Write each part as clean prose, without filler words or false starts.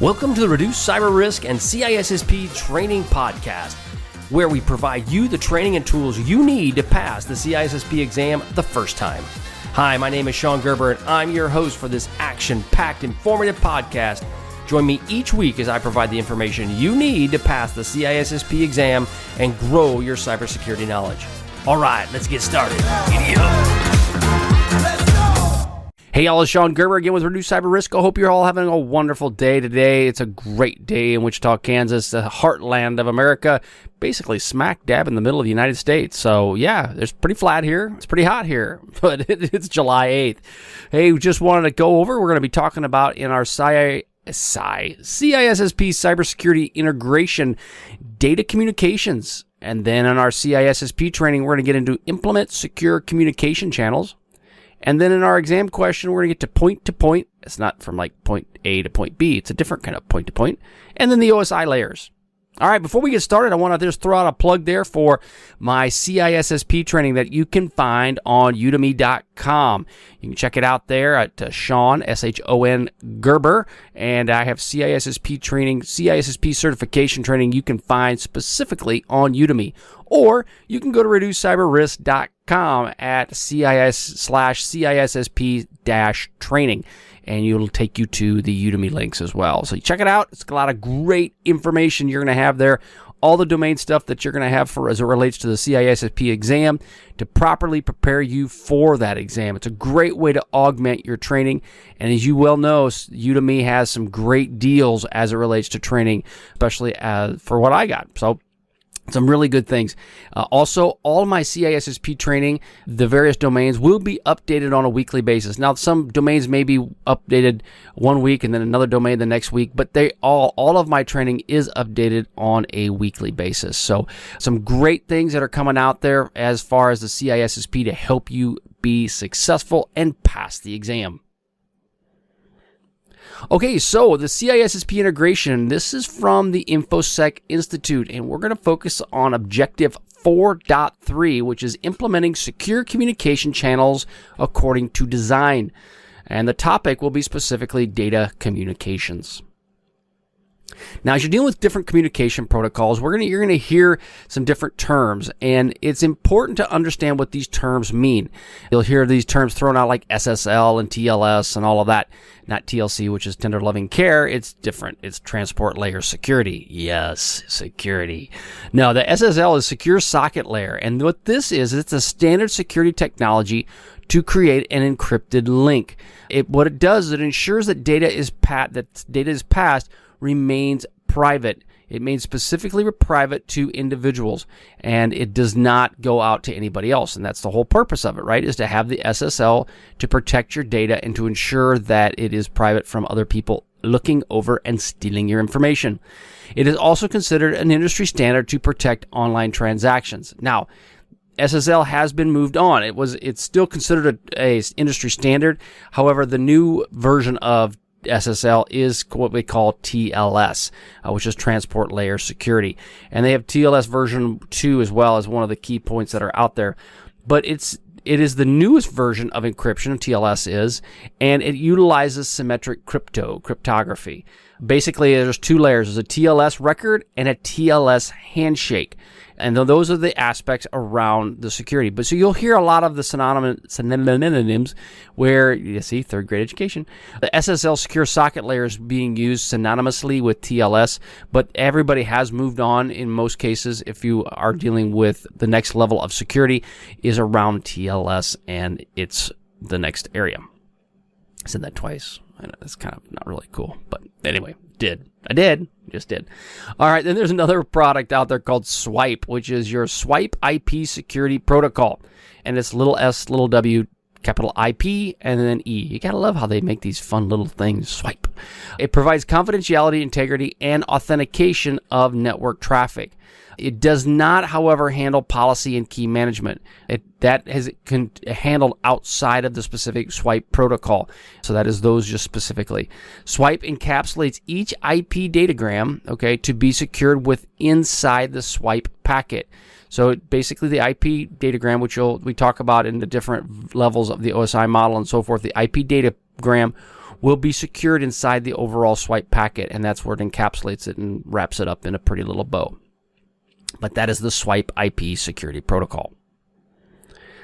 Welcome to the Reduce Cyber Risk and CISSP Training Podcast, where we provide you the training and tools you need to pass the CISSP exam the first time. Hi, my name is Shon Gerber, and I'm your host for this action-packed, informative podcast. Join me each week as I provide the information you need to pass the CISSP exam and grow your cybersecurity knowledge. All right, let's get started. Giddy up. Hey, y'all, it's Shon Gerber again with Reduce Cyber Risk. I hope you're all having a wonderful day today. It's a great day in Wichita, Kansas, the heartland of America, basically smack dab in the middle of the United States. So, yeah, it's pretty flat here. It's pretty hot here, but it's July 8th. Hey, we just wanted to go over, we're going to be talking about in our CISSP Cybersecurity Integration Data Communications. And then in our CISSP training, we're going to get into implement secure communication channels. And then in our exam question, we're going to get to point. It's not from like point A to point B. It's a different kind of point to point. And then the OSI layers. All right, before we get started, I want to just throw out a plug there for my CISSP training that you can find on udemy.com. You can check it out there at Shon, S-H-O-N, Gerber. And I have CISSP training, CISSP certification training you can find specifically on Udemy. Or you can go to reducecyberrisk.com at CIS/CISSP-training. And it'll take you to the Udemy links as well. So check it out. It's a lot of great information you're going to have there. All the domain stuff that you're going to have for as it relates to the CISSP exam to properly prepare you for that exam. It's a great way to augment your training. And as you well know, Udemy has some great deals as it relates to training, especially for what I got. So some really good things. Also, all my CISSP training, the various domains will be updated on a weekly basis. Now, some domains may be updated one week and then another domain the next week, but all of my training is updated on a weekly basis. So some great things that are coming out there as far as the CISSP to help you be successful and pass the exam. Okay, so the CISSP integration, this is from the InfoSec Institute, and we're going to focus on Objective 4.3, which is implementing secure communication channels according to design. And the topic will be specifically data communications. Now, as you're dealing with different communication protocols, you're going to hear some different terms, and it's important to understand what these terms mean. You'll hear these terms thrown out like SSL and TLS and all of that. Not TLC, which is tender loving care. It's different. It's transport layer security. Yes, security. No, the SSL is secure socket layer, and what this is, it's a standard security technology to create an encrypted link. What it does is it ensures that data is passed remains private. It means specifically private to individuals, and it does not go out to anybody else. And that's the whole purpose of it, right? Is to have the SSL to protect your data and to ensure that it is private from other people looking over and stealing your information. It is also considered an industry standard to protect online transactions. Now, SSL has been moved on. It's still considered a industry standard. However, the new version of SSL is what we call TLS, which is Transport Layer Security. And they have TLS version 2 as well as one of the key points that are out there. But it is the newest version of encryption, TLS is, and it utilizes symmetric cryptography. Basically, there's two layers. There's a TLS record and a TLS handshake. And those are the aspects around the security. But so you'll hear a lot of the synonyms where, you see, third grade education. The SSL secure socket layer is being used synonymously with TLS, but everybody has moved on in most cases. If you are dealing with the next level of security is around TLS, and it's the next area. I said that twice. I know that's kind of not really cool, but anyway, just did. All right, then there's another product out there called Swipe, which is your Swipe IP security protocol, and it's little s, little w, capital IP, and then E. You gotta love how they make these fun little things. Swipe. It provides confidentiality, integrity, and authentication of network traffic. It does not, however, handle policy and key management. That has handled outside of the specific Swipe protocol. So that is those just specifically. Swipe encapsulates each IP datagram, okay, to be secured inside the Swipe packet. So basically the IP datagram, which we talk about in the different levels of the OSI model and so forth, the IP datagram will be secured inside the overall swipe packet, and that's where it encapsulates it and wraps it up in a pretty little bow. But that is the swipe IP security protocol.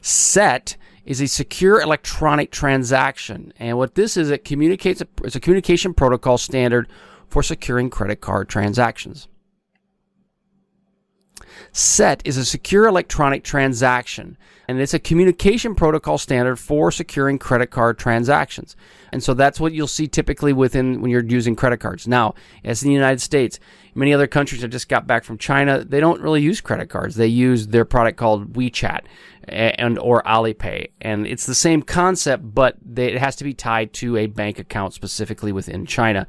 SET is a secure electronic transaction, and what this is, it's a communication protocol standard for securing credit card transactions. SET is a secure electronic transaction, and it's a communication protocol standard for securing credit card transactions. And so that's what you'll see typically when you're using credit cards. Now, as in the United States, many other countries, I just got back from China, they don't really use credit cards. They use their product called WeChat or Alipay. And it's the same concept, but it has to be tied to a bank account specifically within China.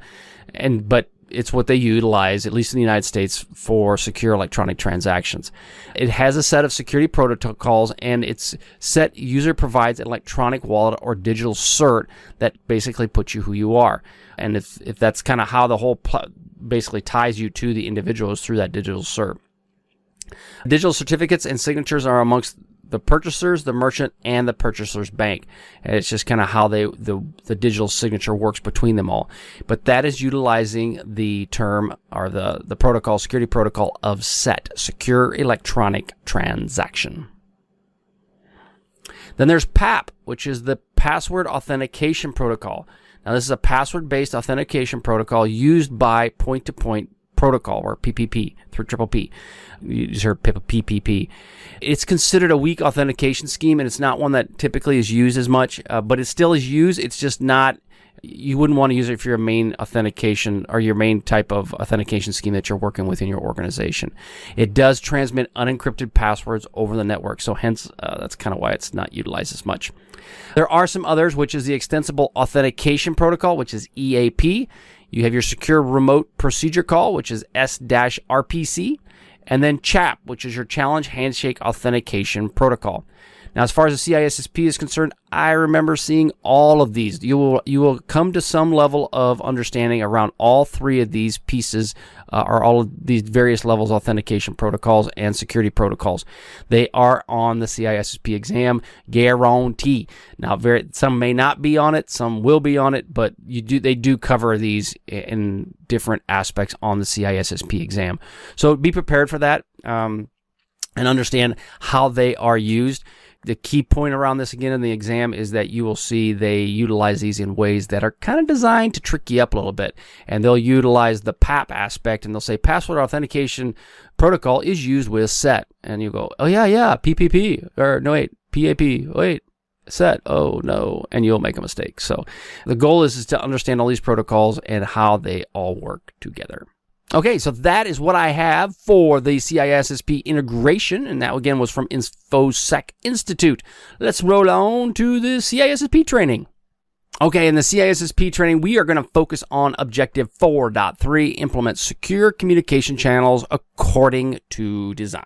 But it's what they utilize, at least in the United States, for secure electronic transactions. It has a set of security protocols, and its SET user provides an electronic wallet or digital cert that basically puts you who you are. And if that's kind of how the whole basically ties you to the individuals through that digital cert. Digital certificates and signatures are amongst the purchasers, the merchant, and the purchaser's bank. And it's just kind of how the digital signature works between them all. But that is utilizing the term or the protocol, security protocol of SET, Secure Electronic Transaction. Then there's PAP, which is the Password Authentication Protocol. Now this is a password-based authentication protocol used by point-to-point protocol, or PPP, triple P. You just heard PPP. It's considered a weak authentication scheme, and it's not one that typically is used as much, but it still is used. It's just not, you wouldn't want to use it for your main authentication or your main type of authentication scheme that you're working with in your organization. It does transmit unencrypted passwords over the network, so hence that's kind of why it's not utilized as much. There are some others, which is the Extensible Authentication Protocol, which is EAP. You have your Secure Remote Procedure Call, which is S-RPC, and then CHAP, which is your Challenge Handshake Authentication Protocol. Now, as far as the CISSP is concerned, I remember seeing all of these. You will come to some level of understanding around all three of these pieces, or all of these various levels of authentication protocols and security protocols. They are on the CISSP exam, guarantee. Now, some may not be on it, some will be on it, but they do cover these in different aspects on the CISSP exam. So be prepared for that and understand how they are used. The key point around this again in the exam is that you will see they utilize these in ways that are kind of designed to trick you up a little bit. And they'll utilize the PAP aspect, and they'll say password authentication protocol is used with SET. And you go, oh yeah, PPP, or no wait, PAP, wait, SET, oh no, and you'll make a mistake. So the goal is to understand all these protocols and how they all work together. Okay, so that is what I have for the CISSP integration, and that again was from InfoSec Institute. Let's roll on to the CISSP training. Okay, in the CISSP training, we are going to focus on Objective 4.3, implement secure communication channels according to design.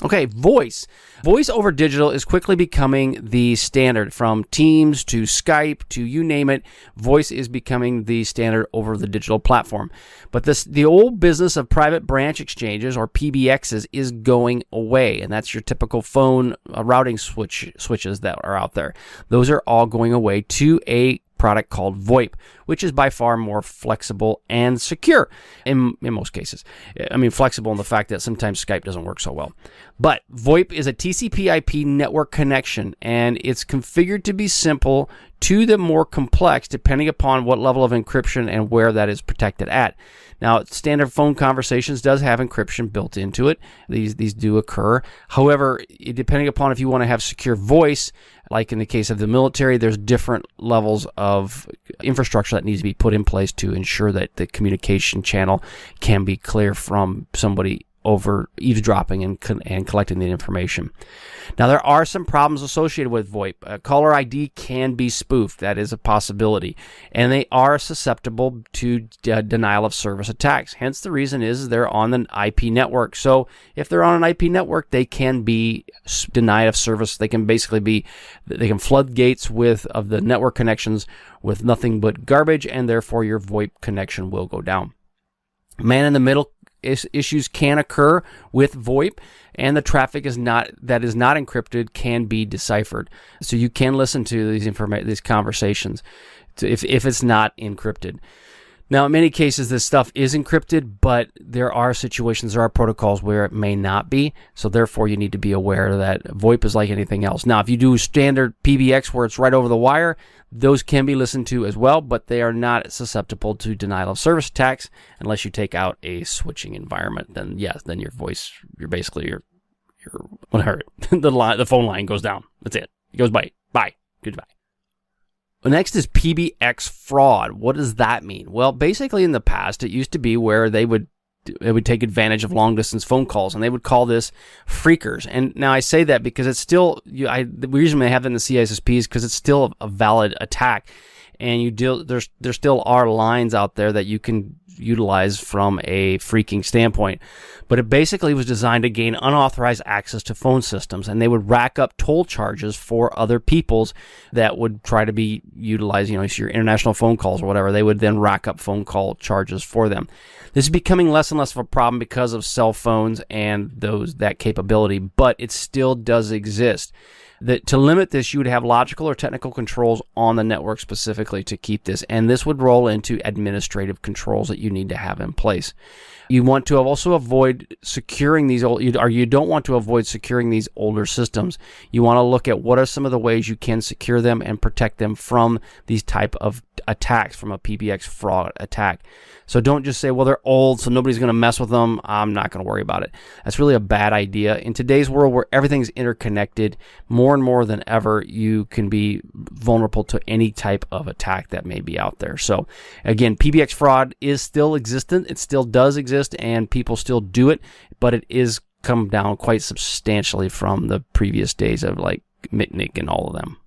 Okay, voice. Voice over digital is quickly becoming the standard. From Teams to Skype to you name it, voice is becoming the standard over the digital platform. But the old business of private branch exchanges, or PBXs, is going away. And that's your typical phone routing switches that are out there. Those are all going away to a product called VoIP, which is by far more flexible and secure in most cases. I mean, flexible in the fact that sometimes Skype doesn't work so well. But VoIP is a TCP/IP network connection, and it's configured to be simple to the more complex, depending upon what level of encryption and where that is protected at. Now, standard phone conversations does have encryption built into it. These do occur. However, depending upon if you want to have secure voice, like in the case of the military, there's different levels of infrastructure that needs to be put in place to ensure that the communication channel can be clear from somebody over eavesdropping and collecting the information. Now, there are some problems associated with VoIP. Caller ID can be spoofed. That is a possibility. And they are susceptible to denial of service attacks. Hence, the reason is they're on an IP network. So if they're on an IP network, they can be denied of service. They can basically they can flood gates of the network connections with nothing but garbage, and therefore your VoIP connection will go down. Man-in-the-middle issues can occur with VoIP, and the traffic that is not encrypted can be deciphered. So you can listen to these conversations. if it's not encrypted. Now, in many cases, this stuff is encrypted, but there are situations, there are protocols where it may not be. So therefore, you need to be aware that VoIP is like anything else. Now, if you do standard PBX where it's right over the wire, those can be listened to as well, but they are not susceptible to denial of service attacks unless you take out a switching environment. Then yes, then your voice, your whatever, the phone line goes down. That's it. It goes bye. Goodbye. Next is PBX fraud. What does that mean? Well, basically in the past, it used to be where they would take advantage of long-distance phone calls, and they would call this freakers. And now I say that because it's still, the reason they have it in the CISSP is because it's still a valid attack. And there still are lines out there that you can utilize from a phreaking standpoint. But it basically was designed to gain unauthorized access to phone systems, and they would rack up toll charges for other people's that would try to be utilized, your international phone calls or whatever. They would then rack up phone call charges for them. This is becoming less and less of a problem because of cell phones and that capability, but it still does exist. To limit this, you would have logical or technical controls on the network specifically to keep this, and this would roll into administrative controls that you need to have in place. You want to also avoid securing these you don't want to avoid securing these older systems. You want to look at what are some of the ways you can secure them and protect them from these type of attacks, from a PBX fraud attack. So don't just say, well, they're old, so nobody's going to mess with them. I'm not going to worry about it. That's really a bad idea. In today's world where everything's interconnected, more and more than ever, you can be vulnerable to any type of attack that may be out there. So again, PBX fraud is still existent. It still does exist, and people still do it, but it is come down quite substantially from the previous days of like Mitnick and all of them.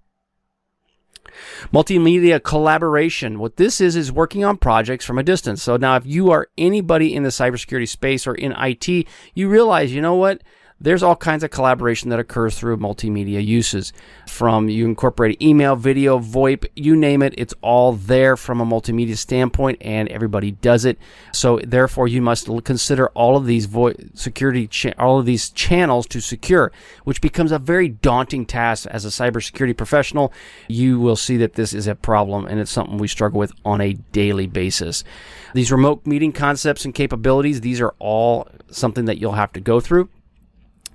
Multimedia collaboration. What this is working on projects from a distance. So now if you are anybody in the cybersecurity space or in IT, you realize, you know what? There's all kinds of collaboration that occurs through multimedia uses. From you incorporate email, video, VoIP, you name it, it's all there from a multimedia standpoint, and everybody does it. So therefore, you must consider all of these all of these channels to secure, which becomes a very daunting task as a cybersecurity professional. You will see that this is a problem, and it's something we struggle with on a daily basis. These remote meeting concepts and capabilities, these are all something that you'll have to go through.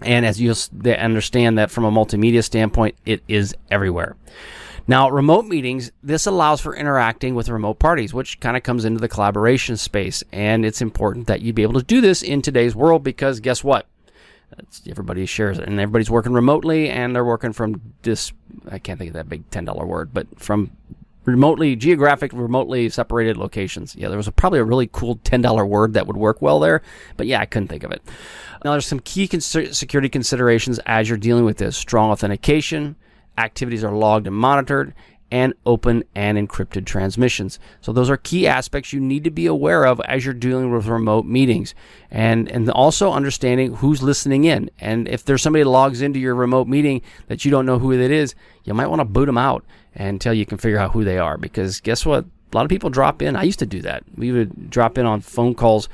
And as you understand that from a multimedia standpoint, it is everywhere. Now, remote meetings, this allows for interacting with remote parties, which kind of comes into the collaboration space. And it's important that you be able to do this in today's world because guess what? Everybody shares it, and everybody's working remotely, and they're working from this, I can't think of that big $10 word, but from remotely separated locations. Yeah, there was probably a really cool $10 word that would work well there, but yeah, I couldn't think of it. Now, there's some key security considerations as you're dealing with this. Strong authentication, activities are logged and monitored, and open and encrypted transmissions. So those are key aspects you need to be aware of as you're dealing with remote meetings. And also understanding who's listening in. And if there's somebody that logs into your remote meeting that you don't know who it is, you might want to boot them out until you can figure out who they are. Because guess what? A lot of people drop in. I used to do that. We would drop in on phone calls,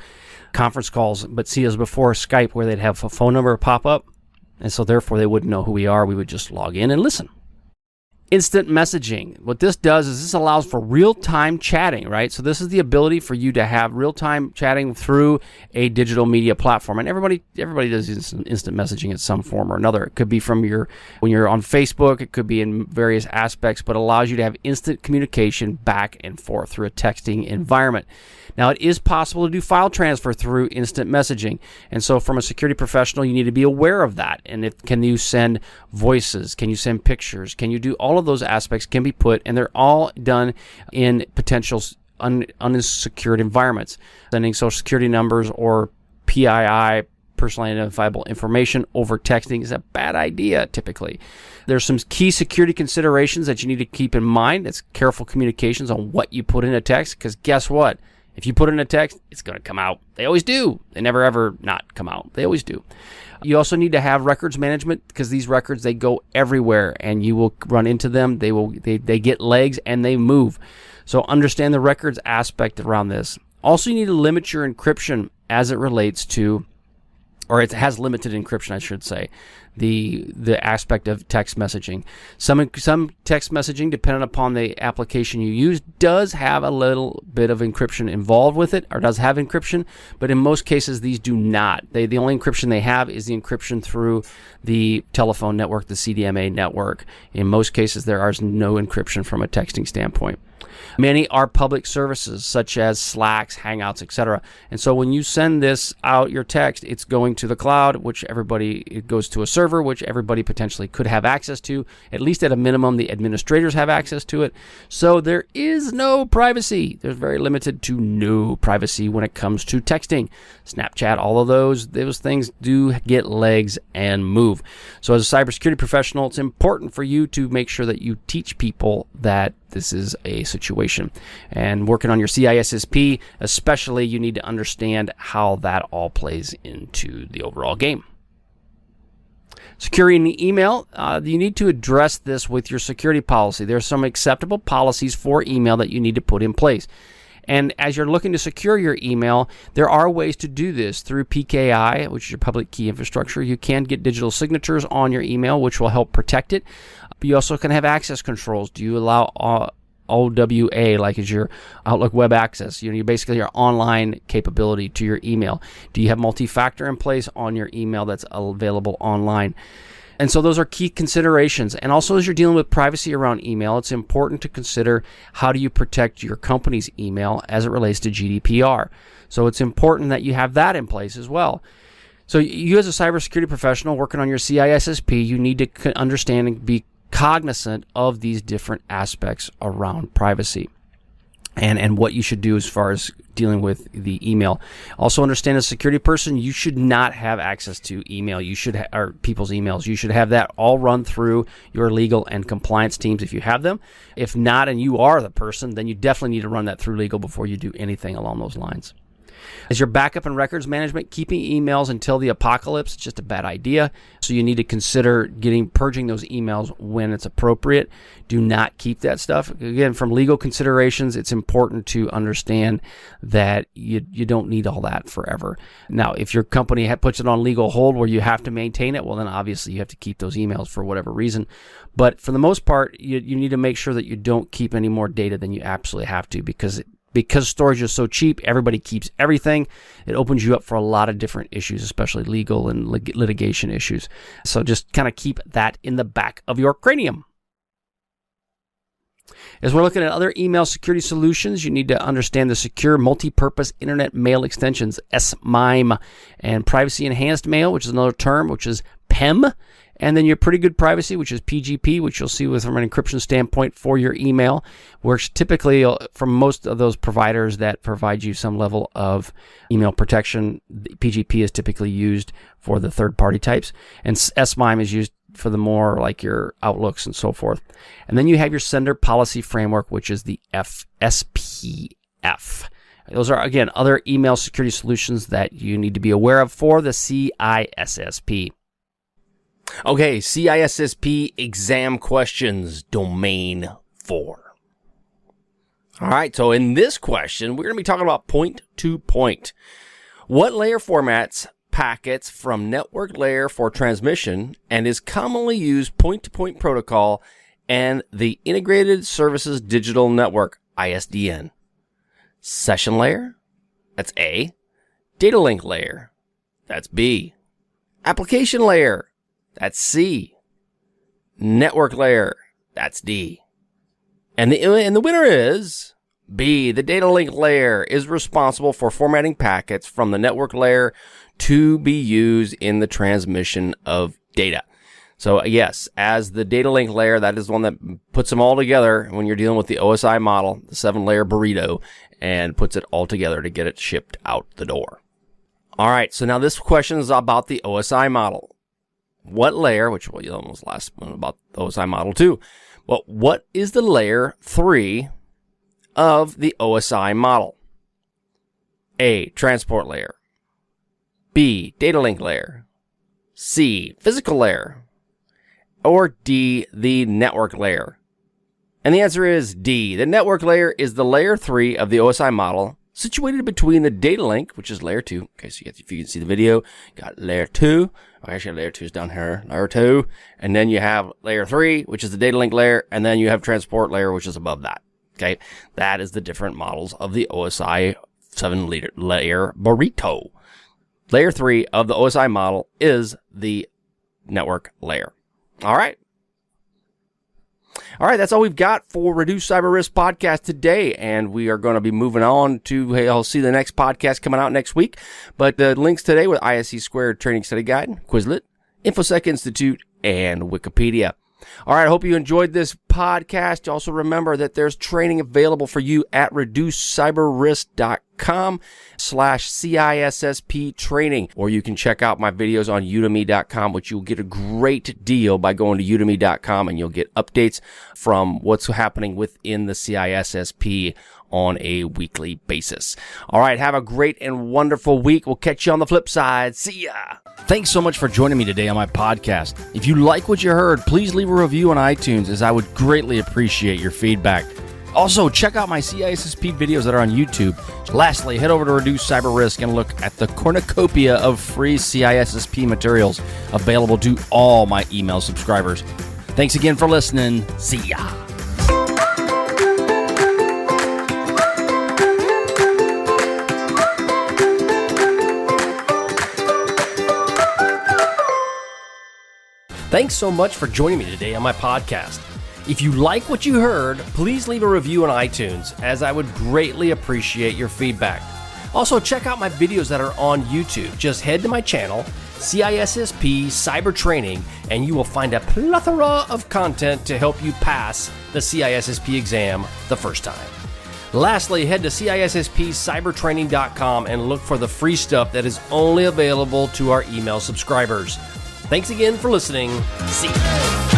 conference calls, but see, it was before Skype where they'd have a phone number pop up. And so therefore they wouldn't know who we are. We would just log in and listen. Instant messaging. What this does is this allows for real-time chatting, right? So this is the ability for you to have real-time chatting through a digital media platform. And everybody does instant messaging in some form or another. It could be from when you're on Facebook, it could be in various aspects, but allows you to have instant communication back and forth through a texting environment. Now, it is possible to do file transfer through instant messaging. And so from a security professional, you need to be aware of that. And can you send voices? Can you send pictures? Can you do all of those aspects can be put, and they're all done in potential unsecured environments. Sending social security numbers or PII, personally identifiable information, over texting is a bad idea typically. There's some key security considerations that you need to keep in mind. It's careful communications on what you put in a text, because guess what? If you put in a text, it's going to come out. They always do. They never ever not come out. They always do. You also need to have records management, because these records, they go everywhere and you will run into them. They get legs and they move. So understand the records aspect around this. Also, you need to limit your encryption as it relates to, or it has limited encryption, I should say. the aspect of text messaging. Some text messaging, depending upon the application you use, does have a little bit of encryption involved with it, or does have encryption, but in most cases these do not. The only encryption they have is the encryption through the telephone network, the CDMA network. In most cases there is no encryption from a texting standpoint. Many are public services such as Slacks, Hangouts, etc. And so when you send this out, your text, it's going to the cloud, it goes to a server, which everybody potentially could have access to. At least at a minimum, the administrators have access to it. So there is no privacy. There's very limited to no privacy when it comes to texting. Snapchat, all of those things do get legs and move. So as a cybersecurity professional, it's important for you to make sure that you teach people that this is a situation. And working on your CISSP, especially, you need to understand how that all plays into the overall game. Securing the email, you need to address this with your security policy. There are some acceptable policies for email that you need to put in place. And as you're looking to secure your email, there are ways to do this through PKI, which is your public key infrastructure. You can get digital signatures on your email, which will help protect it. But you also can have access controls. Do you allow OWA, like is your Outlook web access? You basically your online capability to your email. Do you have multi-factor in place on your email that's available online? And so those are key considerations. And also, as you're dealing with privacy around email, it's important to consider how do you protect your company's email as it relates to GDPR. So it's important that you have that in place as well. So you as a cybersecurity professional working on your CISSP, you need to understand and be cognizant of these different aspects around privacy and what you should do as far as dealing with the email. Also understand, as a security person, you should not have access to email. Or people's emails. You should have that all run through your legal and compliance teams if you have them. If not, and you are the person, then you definitely need to run that through legal before you do anything along those lines. As your backup and records management, keeping emails until the apocalypse is just a bad idea. So you need to consider purging those emails when it's appropriate. Do not keep that stuff. Again, from legal considerations, it's important to understand that you don't need all that forever. Now, if your company puts it on legal hold where you have to maintain it, well, then obviously you have to keep those emails for whatever reason. But for the most part, you need to make sure that you don't keep any more data than you absolutely have to, because storage is so cheap, everybody keeps everything. It opens you up for a lot of different issues, especially legal and litigation issues. So just kind of keep that in the back of your cranium. As we're looking at other email security solutions, you need to understand the Secure Multi-Purpose Internet Mail Extensions, SMIME, and Privacy Enhanced Mail, which is another term, which is PEM. And then your Pretty Good Privacy, which is PGP, which you'll see from an encryption standpoint for your email, works typically from most of those providers that provide you some level of email protection. The PGP is typically used for the third-party types, and SMIME is used for the more like your Outlooks and so forth. And then you have your Sender Policy Framework, which is the SPF. Those are, again, other email security solutions that you need to be aware of for the CISSP. Okay, CISSP exam questions, domain 4. All right, so in this question, we're going to be talking about point-to-point. What layer formats packets from network layer for transmission and is commonly used point-to-point protocol and the Integrated Services Digital Network, ISDN? Session layer? That's A. Data link layer? That's B. Application layer? That's C. Network layer? That's D. And the winner is B. The data link layer is responsible for formatting packets from the network layer to be used in the transmission of data. So yes, as the data link layer, that is the one that puts them all together when you're dealing with the OSI model, the 7-layer burrito, and puts it all together to get it shipped out the door. All right, so now this question is about the OSI model. What layer, which you almost last one about the OSI model too, but what is the layer 3 of the OSI model? A, transport layer. B, data link layer. C, physical layer. Or D, the network layer. And the answer is D. The network layer is the layer 3 of the OSI model, situated between the data link, which is layer 2. Okay, so if you can see the video, you got layer 2. Actually, layer 2 is down here, layer 2. And then you have layer 3, which is the data link layer. And then you have transport layer, which is above that. Okay, that is the different models of the OSI 7-layer burrito. Layer 3 of the OSI model is the network layer. All right, that's all we've got for Reduce Cyber Risk podcast today, and we are going to be moving on to, I'll see the next podcast coming out next week, but the links today with ISC Squared Training Study Guide, Quizlet, InfoSec Institute, and Wikipedia. All right, I hope you enjoyed this podcast. Also remember that there's training available for you at reducecyberrisk.com/CISSP training, or you can check out my videos on udemy.com, which you'll get a great deal by going to udemy.com, and you'll get updates from what's happening within the CISSP on a weekly basis. All right, have a great and wonderful week. We'll catch you on the flip side. See ya. Thanks so much for joining me today on my podcast. If you like what you heard, please leave a review on iTunes, as I would greatly appreciate your feedback. Also, check out my CISSP videos that are on YouTube. Lastly, head over to Reduce Cyber Risk and look at the cornucopia of free CISSP materials available to all my email subscribers. Thanks again for listening. See ya. Thanks so much for joining me today on my podcast. If you like what you heard, please leave a review on iTunes, as I would greatly appreciate your feedback. Also, check out my videos that are on YouTube. Just head to my channel, CISSP Cyber Training, and you will find a plethora of content to help you pass the CISSP exam the first time. Lastly, head to CISSPCybertraining.com and look for the free stuff that is only available to our email subscribers. Thanks again for listening. See you.